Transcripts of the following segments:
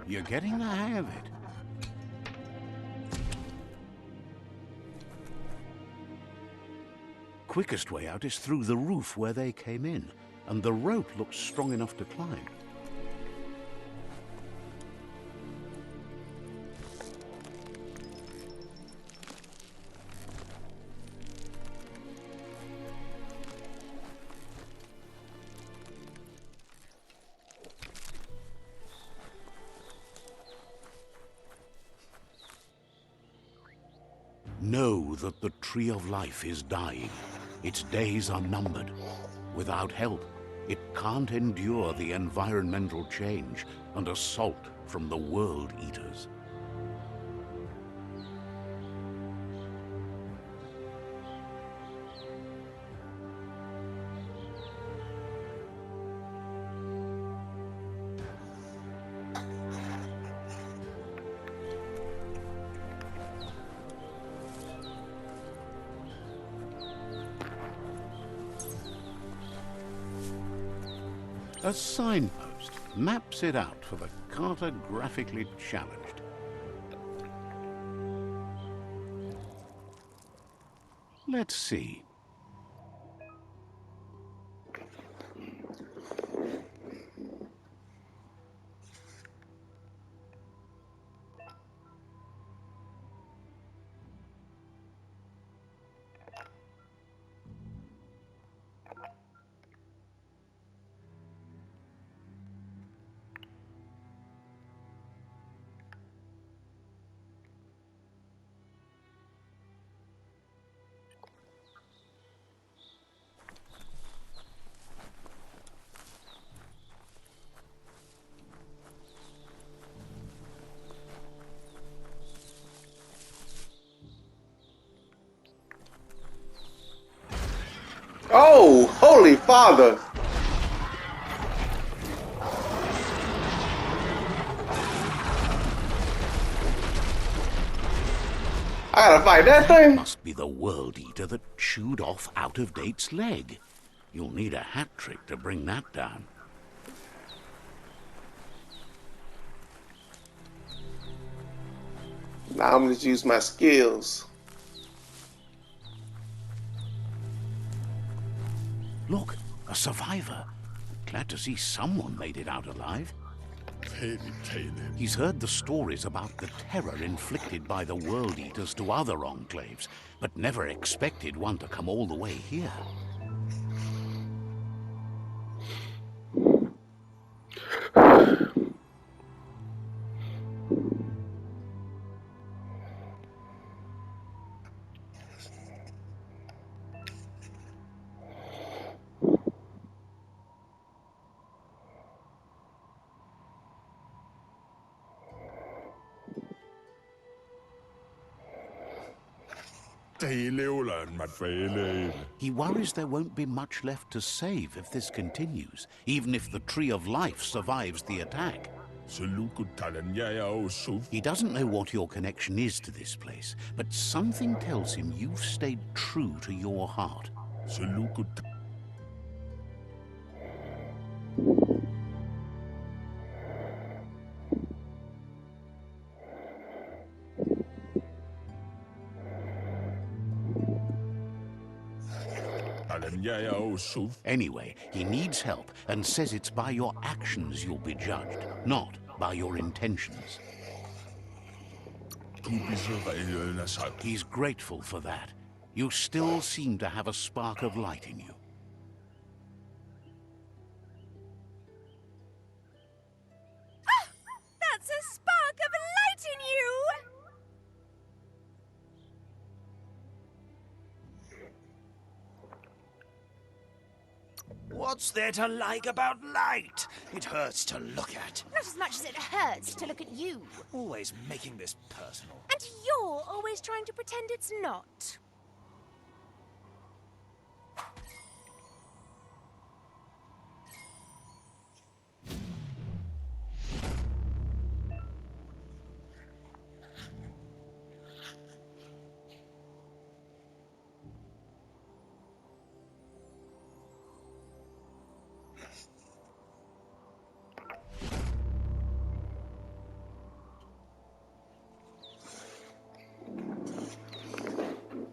You're getting the hang of it. Quickest way out is through the roof where they came in, and the rope looks strong enough to climb. Know that the Tree of Life is dying. Its days are numbered. Without help, it can't endure the environmental change and assault from the World Eaters. A signpost maps it out for the cartographically challenged. Let's see. Oh, holy father! I gotta fight that thing. Must be the World Eater that chewed off Out-of-Date's leg. You'll need a hat trick to bring that down. Now I'm gonna just use my skills. Look, a survivor. Glad to see someone made it out alive. He's heard the stories about the terror inflicted by the World Eaters to other enclaves, but never expected one to come all the way here. He worries there won't be much left to save if this continues, even if the Tree of Life survives the attack. He doesn't know what your connection is to this place, but something tells him you've stayed true to your heart. Anyway, he needs help and says it's by your actions you'll be judged, not by your intentions. He's grateful for that. You still seem to have a spark of light in you. That's a spark of light in you! What's there to like about light? It hurts to look at. Not as much as it hurts to look at you. Always making this personal. And you're always trying to pretend it's not.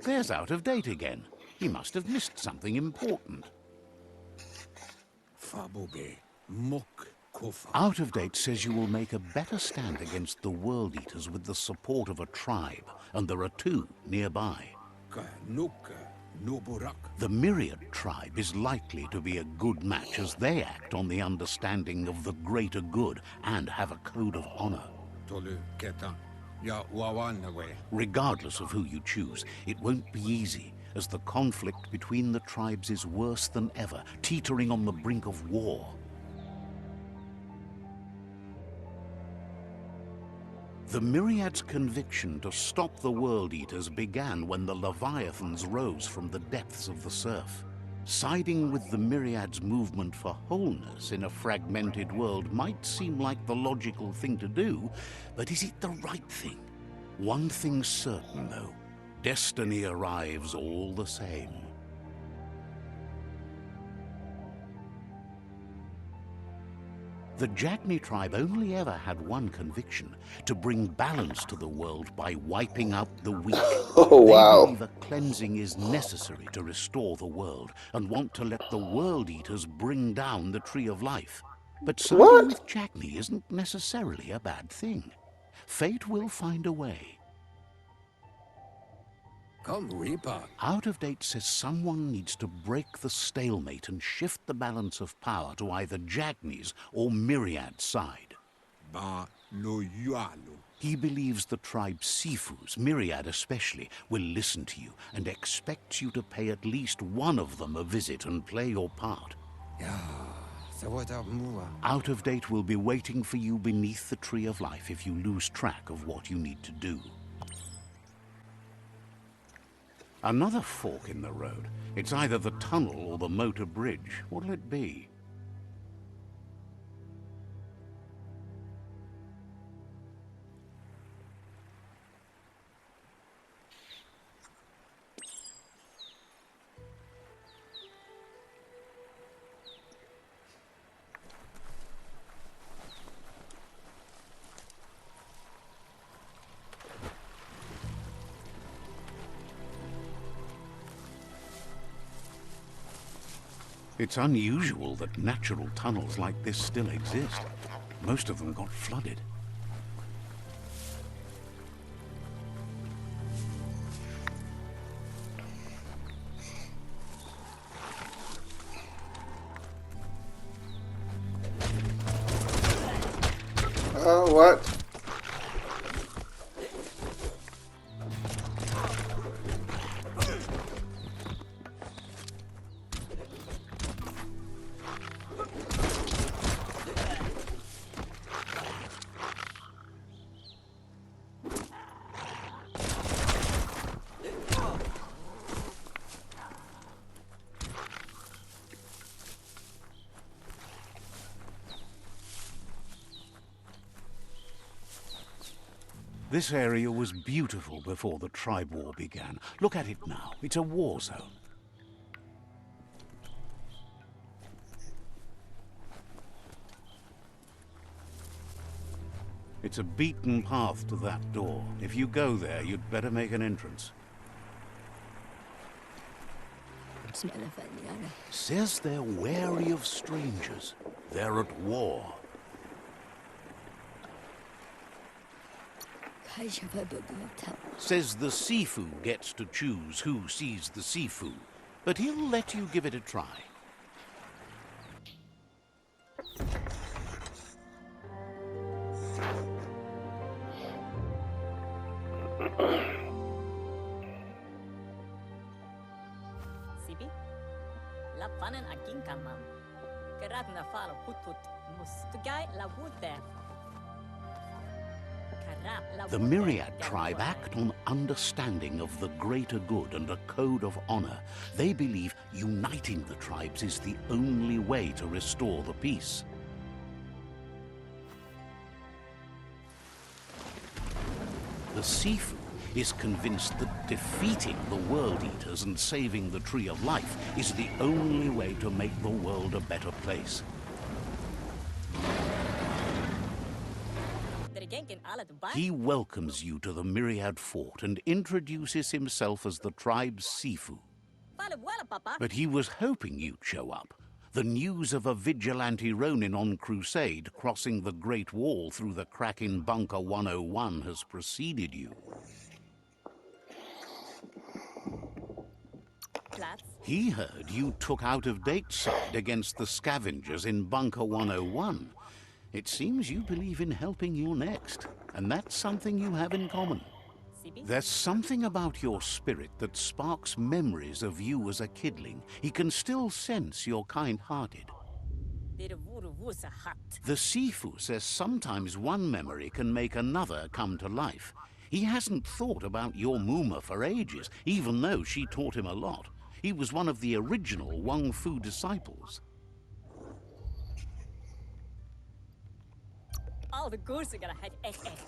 There's Out of Date again. He must have missed something important. Out of Date says you will make a better stand against the World Eaters with the support of a tribe, and there are two nearby. The Myriad tribe is likely to be a good match as they act on the understanding of the greater good and have a code of honor. Regardless of who you choose, it won't be easy, as the conflict between the tribes is worse than ever, teetering on the brink of war. The Myriad's conviction to stop the World Eaters began when the Leviathans rose from the depths of the surf. Siding with the Myriad's movement for wholeness in a fragmented world might seem like the logical thing to do, but is it the right thing? One thing's certain, though. Destiny arrives all the same. The Jagni tribe only ever had one conviction: to bring balance to the world by wiping out the weak. Oh, wow. They believe a cleansing is necessary to restore the world and want to let the World Eaters bring down the Tree of Life. But siding What? with Jagni isn't necessarily a bad thing. Fate will find a way. Out of Date says someone needs to break the stalemate and shift the balance of power to either Jagni's or Myriad's side. He believes the tribe Sifus, Myriad especially, will listen to you and expects you to pay at least one of them a visit and play your part. Out of Date will be waiting for you beneath the Tree of Life if you lose track of what you need to do. Another fork in the road. It's either the tunnel or the motor bridge. What'll it be? It's unusual that natural tunnels like this still exist. Most of them got flooded. What? This area was beautiful before the tribe war began. Look at it now. It's a war zone. It's a beaten path to that door. If you go there, you'd better make an entrance. Says they're wary of strangers. They're at war. Says the Sifu gets to choose who sees the Sifu, but he'll let you give it a try. Sibi, la panen akin kamam. Kerat na falo putut mustugai la wute. The Myriad tribe act on understanding of the greater good and a code of honor. They believe uniting the tribes is the only way to restore the peace. The Sifu is convinced that defeating the World Eaters and saving the Tree of Life is the only way to make the world a better place. Genken ala to buy. He welcomes you to the Myriad Fort and introduces himself as the tribe's Sifu. Fala buala, papa. But he was hoping you'd show up. The news of a vigilante Ronin on crusade crossing the Great Wall through the crack in Bunker 101 has preceded you. Plats. He heard you took out-of-date side against the scavengers in Bunker 101. It seems you believe in helping your next, and that's something you have in common. CB. There's something about your spirit that sparks memories of you as a kidling. He can still sense you're kind-hearted. Did wuru wusa hat. The Sifu says sometimes one memory can make another come to life. He hasn't thought about your Muma for ages, even though she taught him a lot. He was one of the original Wang Fu disciples. All the goose are gonna head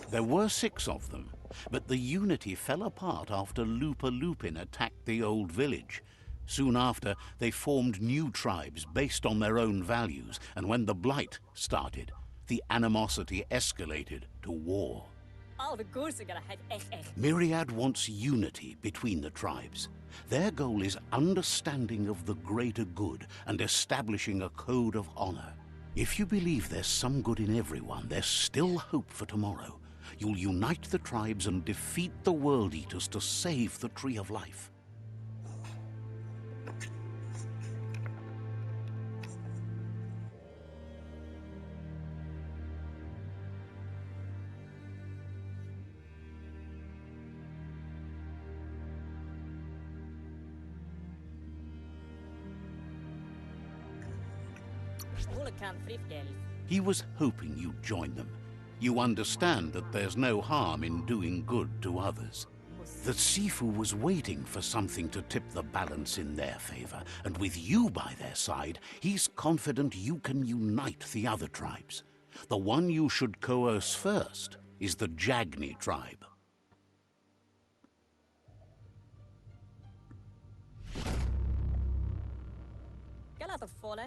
There were 6 of them, but the unity fell apart after Lupa Lupin attacked the old village. Soon after, they formed new tribes based on their own values, and when the Blight started, the animosity escalated to war. All the goose are gonna head Myriad wants unity between the tribes. Their goal is understanding of the greater good and establishing a code of honor. If you believe there's some good in everyone, there's still hope for tomorrow. You'll unite the tribes and defeat the World Eaters to save the Tree of Life. He was hoping you'd join them. You understand that there's no harm in doing good to others. The Sifu was waiting for something to tip the balance in their favor, and with you by their side, he's confident you can unite the other tribes. The one you should coerce first is the Jagni tribe.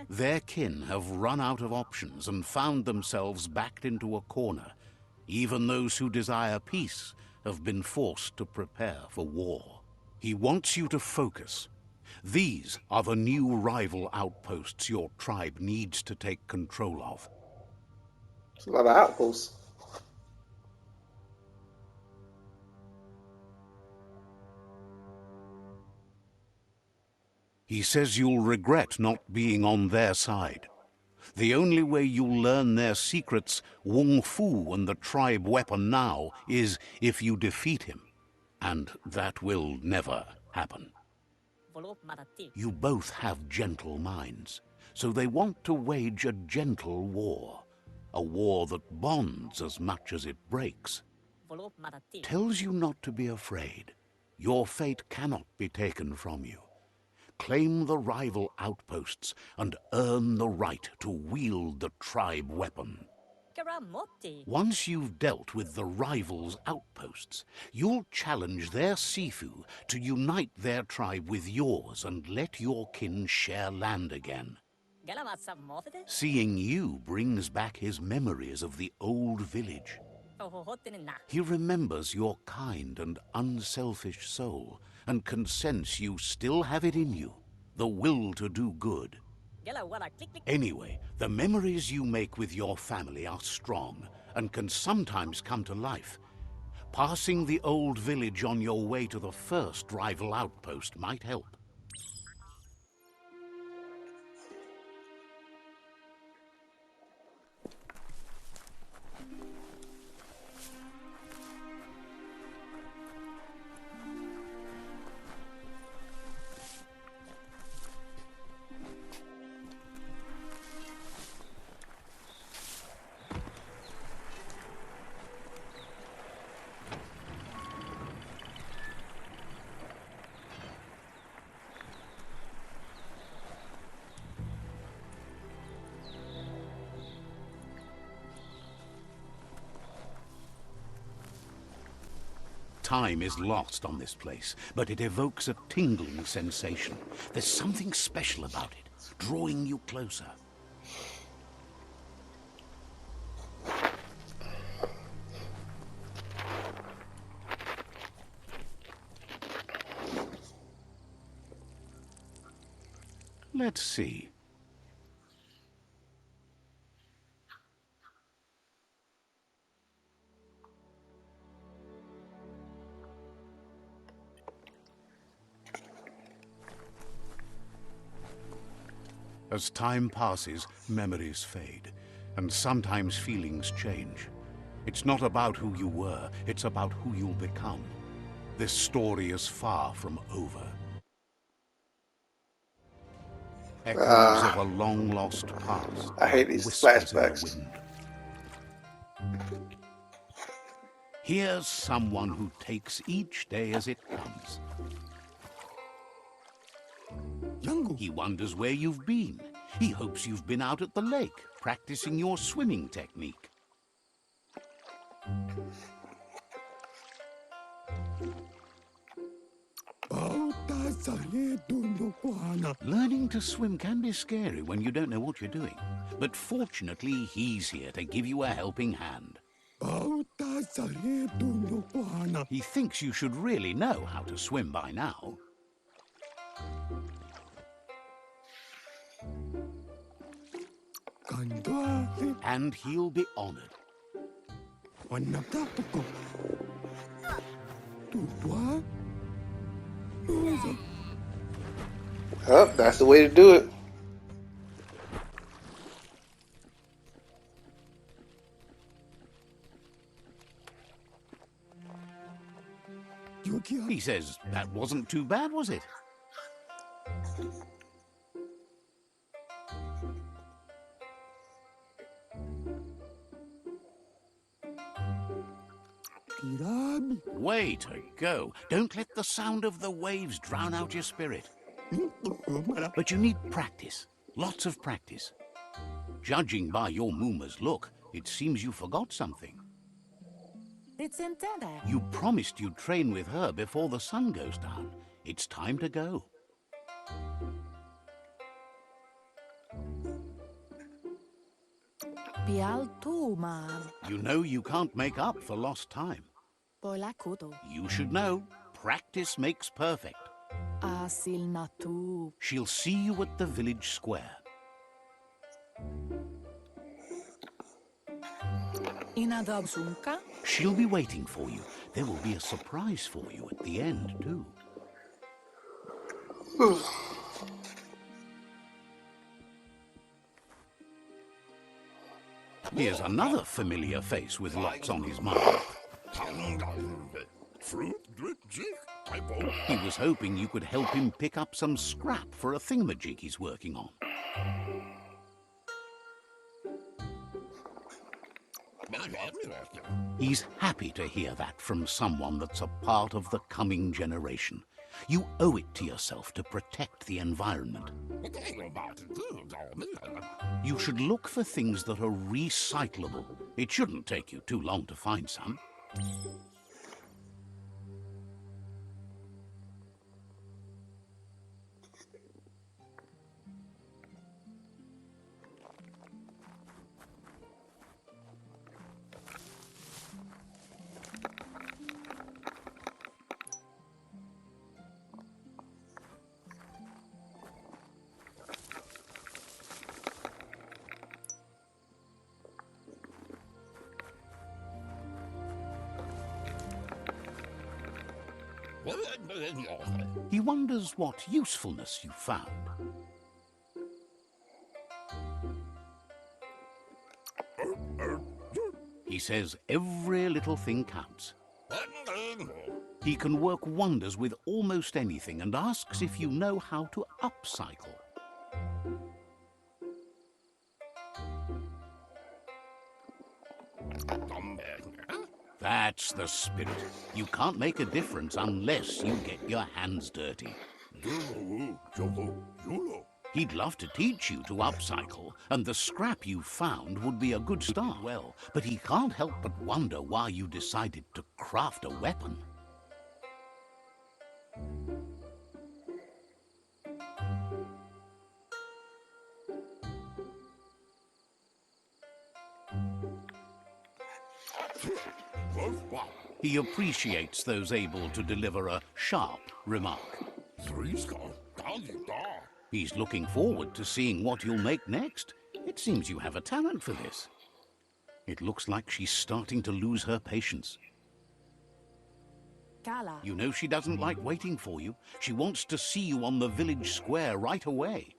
Their kin have run out of options and found themselves backed into a corner. Even those who desire peace have been forced to prepare for war. He wants you to focus. These are the new rival outposts your tribe needs to take control of. It's a lot of outposts. He says you'll regret not being on their side. The only way you'll learn their secrets, Wung Fu and the tribe weapon now, is if you defeat him. And that will never happen. You both have gentle minds, so they want to wage a gentle war. A war that bonds as much as it breaks. Tells you not to be afraid. Your fate cannot be taken from you. Claim the rival outposts and earn the right to wield the tribe weapon. Once you've dealt with the rivals' outposts, you'll challenge their Sifu to unite their tribe with yours and let your kin share land again. Seeing you brings back his memories of the old village. He remembers your kind and unselfish soul, and can sense you still have it in you, the will to do good. Anyway, the memories you make with your family are strong, and can sometimes come to life. Passing the old village on your way to the first rival outpost might help. Time is lost on this place, but it evokes a tingling sensation. There's something special about it, drawing you closer. Let's see. As time passes, memories fade, and sometimes feelings change. It's not about who you were, it's about who you'll become. This story is far from over. Echoes of a long-lost past. I hate like these whispers in the flashbacks. wind. Here's someone who takes each day as it comes. He wonders where you've been. He hopes you've been out at the lake, practicing your swimming technique. Learning to swim can be scary when you don't know what you're doing. But fortunately, he's here to give you a helping hand. He thinks you should really know how to swim by now. And he'll be honored. Oh, that's the way to do it. He says, that wasn't too bad, was it? Way to go. Don't let the sound of the waves drown out your spirit. But you need practice. Lots of practice. Judging by your Mooma's look, it seems you forgot something. You promised you'd train with her before the sun goes down. It's time to go. You know you can't make up for lost time. You should know, practice makes perfect. She'll see you at the village square. She'll be waiting for you. There will be a surprise for you at the end, too. Here's another familiar face with lots on his mind. He was hoping you could help him pick up some scrap for a thingamajig he's working on. He's happy to hear that from someone that's a part of the coming generation. You owe it to yourself to protect the environment. You should look for things that are recyclable. It shouldn't take you too long to find some. He wonders what usefulness you found. He says every little thing counts. He can work wonders with almost anything and asks if you know how to upcycle. That's the spirit. You can't make a difference unless you get your hands dirty. He'd love to teach you to upcycle, and the scrap you found would be a good start. Well, but he can't help but wonder why you decided to craft a weapon. He appreciates those able to deliver a sharp remark. He's looking forward to seeing what you'll make next. It seems you have a talent for this. It looks like she's starting to lose her patience. Kala. You know she doesn't like waiting for you. She wants to see you on the village square right away.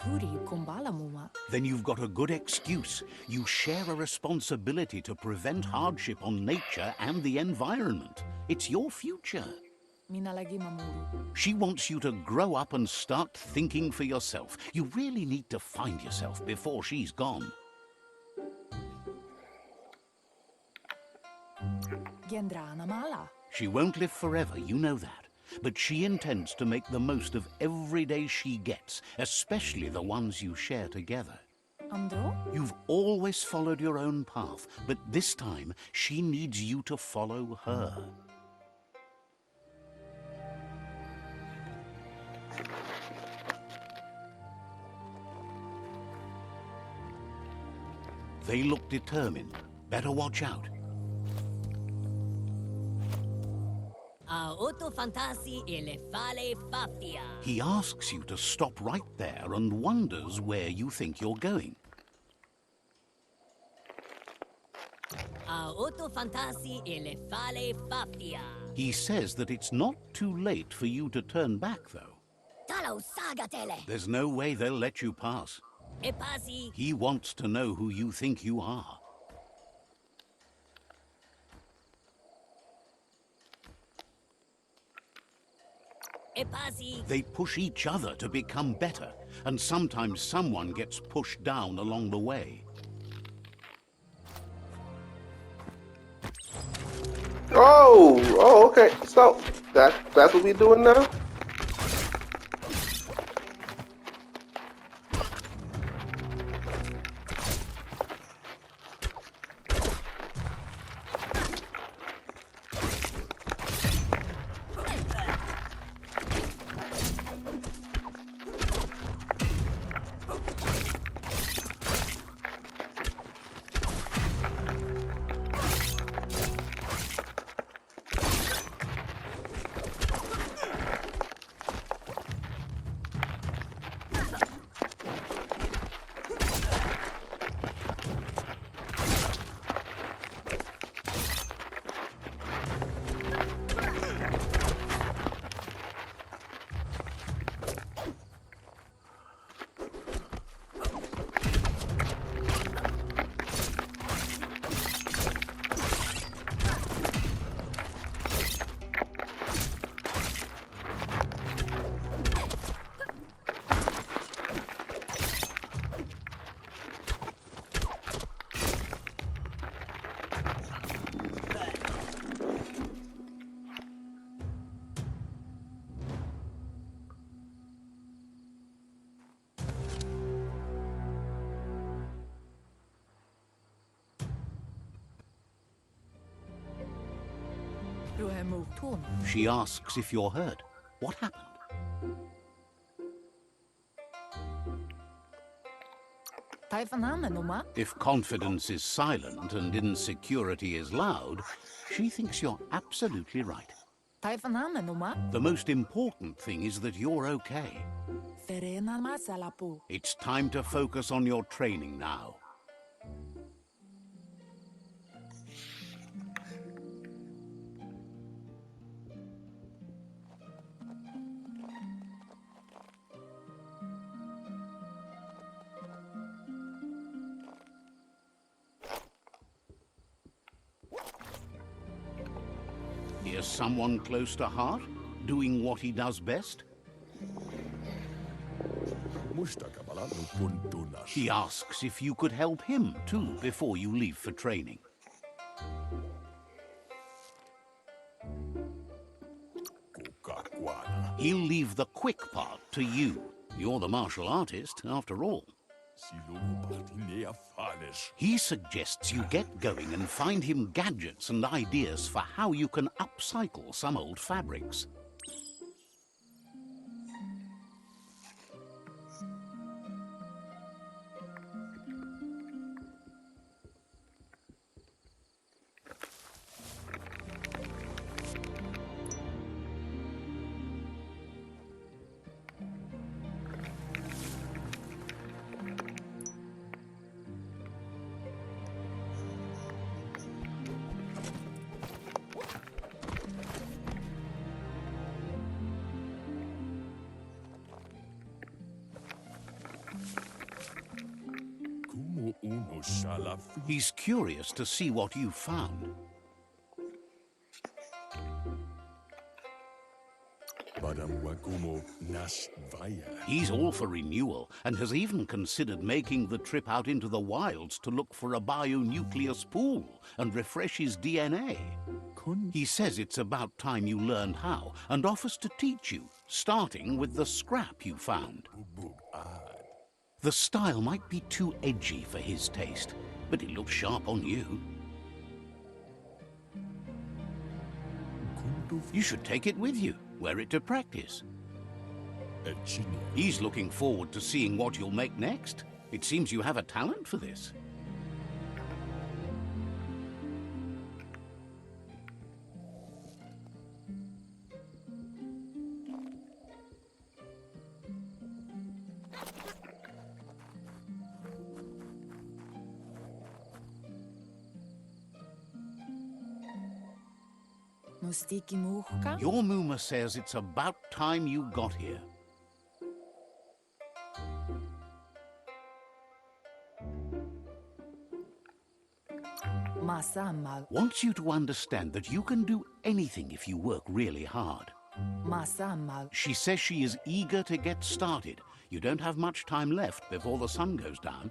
Puri kumbala muma. Then you've got a good excuse. You share a responsibility to prevent hardship on nature and the environment. It's your future. Mina lagi mamuru. She wants you to grow up and start thinking for yourself. You really need to find yourself before she's gone. Gendrana mala. She won't live forever, you know that. But she intends to make the most of every day she gets, especially the ones you share together. Andro? You've always followed your own path, but this time she needs you to follow her. They look determined. Better watch out. Auto fantasi e le fale faffia. He asks you to stop right there and wonders where you think you're going. Auto fantasi e le fale faffia. He says that it's not too late for you to turn back, though. Talo sagatele. There's no way they'll let you pass. E passi. He wants to know who you think you are. E passi. They push each other to become better, and sometimes someone gets pushed down along the way. Oh, okay. So that's what we doing now? She asks if you're hurt. What happened? If confidence is silent and insecurity is loud, she thinks you're absolutely right. The most important thing is that you're okay. It's time to focus on your training now. Here's someone close to heart, doing what he does best. He asks if you could help him, too, before you leave for training. He'll leave the quick part to you. You're the martial artist, after all. He suggests you get going and find him gadgets and ideas for how you can upcycle some old fabrics. He's curious to see what you've found. He's all for renewal and has even considered making the trip out into the wilds to look for a bionucleus pool and refresh his DNA. He says it's about time you learned how and offers to teach you, starting with the scrap you found. The style might be too edgy for his taste, but it looks sharp on you. You should take it with you, wear it to practice. He's looking forward to seeing what you'll make next. It seems you have a talent for this. Mustiki muhka? Your Muma says it's about time you got here. Masammal. Wants you to understand that you can do anything if you work really hard. Masammal. She says she is eager to get started. You don't have much time left before the sun goes down.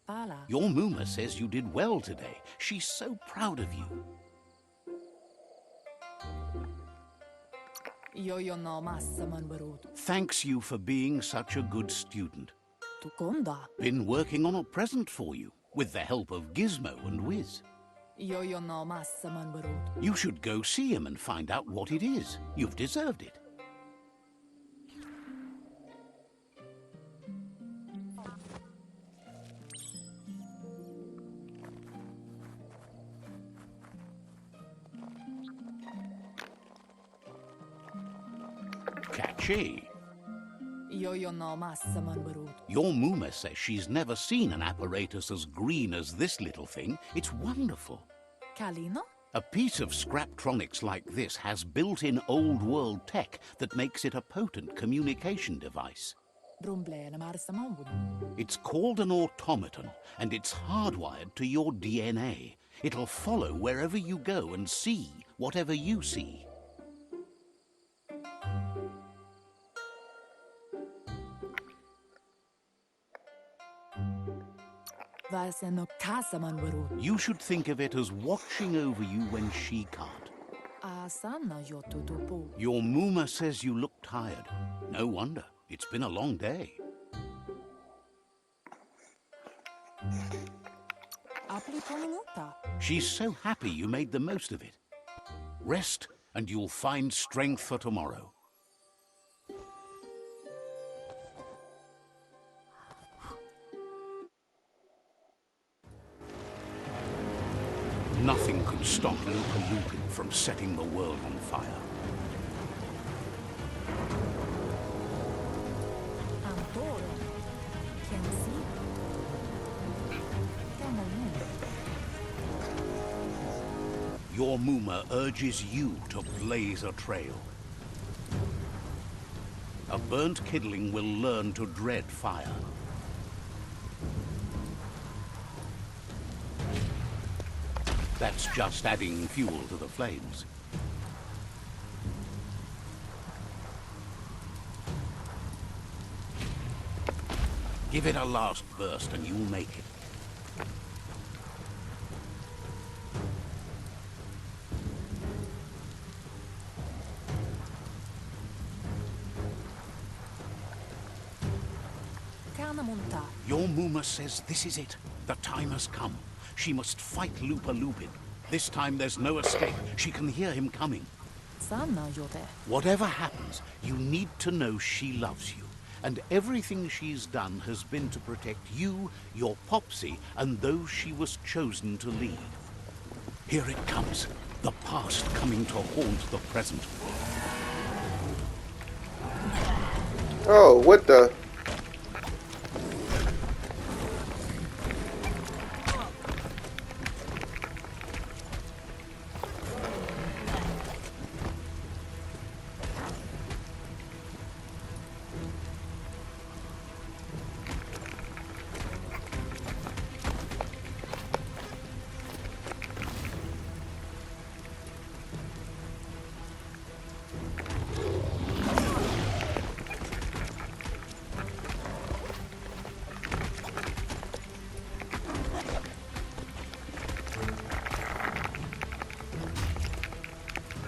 Pala. Your Muma says you did well today. She's so proud of you. Yo no massaman barut. Thanks you for being such a good student. Tukonda. Been working on a present for you, with the help of Gizmo and Wiz. Yo no massaman barut. You should go see him and find out what it is. You've deserved it. Catchy. Yo no massaman barut. Your Muma says she's never seen an apparatus as green as this little thing. It's wonderful. Kalino? A piece of Scraptronics like this has built-in old-world tech that makes it a potent communication device. Brumblena marsaman wud. It's called an automaton, and it's hardwired to your DNA. It'll follow wherever you go and see whatever you see. Vaseno kasaman barut. You should think of it as watching over you when she can't. Asana yo tutupu. Your Muma says you look tired. No wonder. It's been a long day. Apli ponuta. She's so happy you made the most of it. Rest, and you'll find strength for tomorrow. Nothing could stop Lupa Lupin from setting the world on fire. Antoro. Can see. Tamon. Your Muma urges you to blaze a trail. A burnt kidling will learn to dread fire. That's just adding fuel to the flames. Give it a last burst and you'll make it. Kanamunta. Your Muma says this is it. The time has come. She must fight Lupa Lupin. This time there's no escape. She can hear him coming. Sana yote. Whatever happens, you need to know she loves you. And everything she's done has been to protect you, your Popsy, and those she was chosen to lead. Here it comes, the past coming to haunt the present. Oh, what the?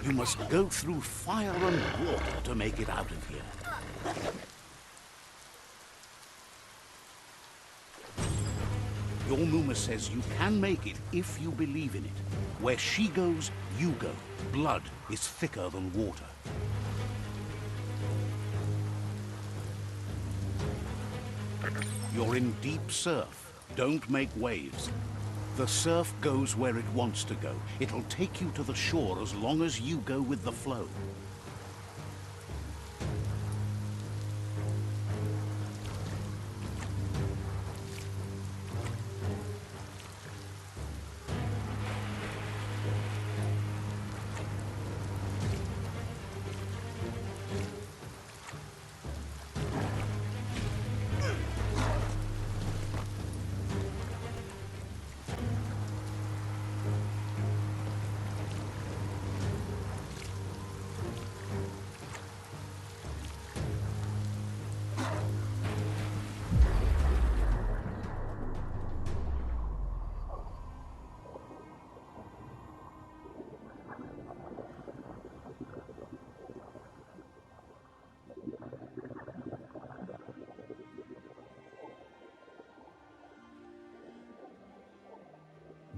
You must go through fire and water to make it out of here. Your Muma says you can make it if you believe in it. Where she goes, you go. Blood is thicker than water. You're in deep surf. Don't make waves. The surf goes where it wants to go. It'll take you to the shore as long as you go with the flow.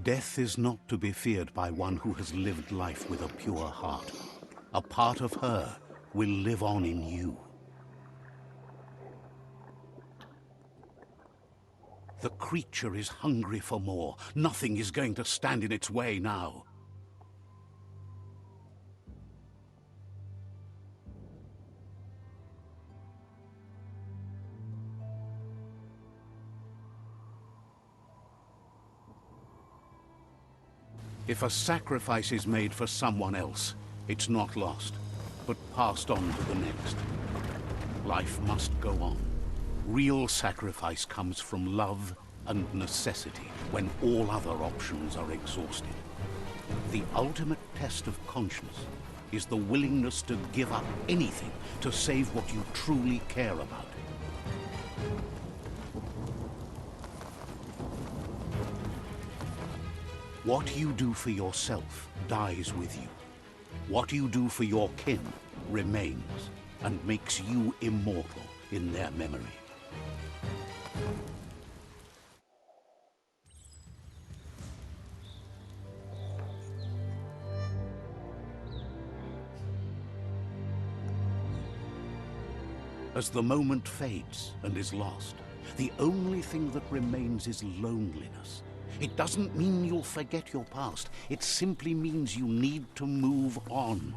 Death is not to be feared by one who has lived life with a pure heart. A part of her will live on in you. The creature is hungry for more. Nothing is going to stand in its way now. If a sacrifice is made for someone else, it's not lost, but passed on to the next. Life must go on. Real sacrifice comes from love and necessity, when all other options are exhausted. The ultimate test of conscience is the willingness to give up anything to save what you truly care about. What you do for yourself dies with you. What you do for your kin remains and makes you immortal in their memory. As the moment fades and is lost, the only thing that remains is loneliness. It doesn't mean you'll forget your past. It simply means you need to move on.